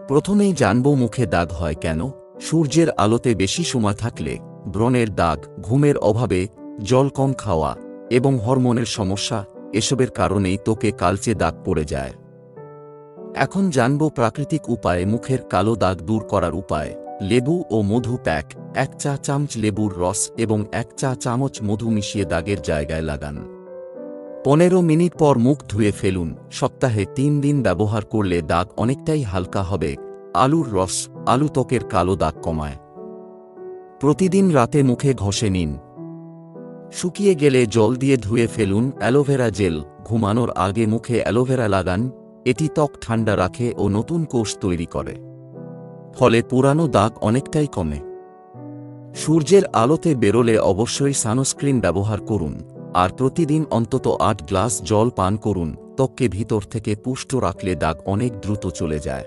প্রথমেই জানব মুখে দাগ হয় কেন। সূর্যের আলোতে বেশি সময় থাকলে ব্রণের দাগ, ঘুমের অভাবে, জল কম খাওয়া এবং হরমোনের সমস্যা, এসবের কারণেই ত্বকে কালচে দাগ পড়ে যায়। এখন জানব প্রাকৃতিক উপায়ে মুখের কালো দাগ দূর করার উপায়। লেবু ও মধু প্যাক। 1 চা চামচ লেবুর রস এবং 1 চা চামচ মধু মিশিয়ে দাগের জায়গায় লাগান। 15 মিনিট পর মুখ ধুয়ে ফেলুন। সপ্তাহে 3 দিন ব্যবহার করলে দাগ অনেকটাই হালকা হবে। আলুর রস। আলু ত্বকের কালো দাগ কমায়। প্রতিদিন রাতে মুখে ঘষে নিন। শুকিয়ে গেলে জল দিয়ে ধুয়ে ফেলুন। Aloe vera gel. ঘুমানোর আগে মুখে অ্যালোভেরা লাগান। এটি ত্বক ঠান্ডা রাখে ও নতুন কোষ তৈরি করে, ফলে পুরানো দাগ অনেকটাই কমে। সূর্যের আলোতে বেরোলে অবশ্যই সানস্ক্রিন ব্যবহার করুন, আর প্রতিদিন অন্তত 8 গ্লাস জল পান করুন। ত্বককে ভিতর থেকে পুষ্ট রাখলে দাগ অনেক দ্রুত চলে যায়।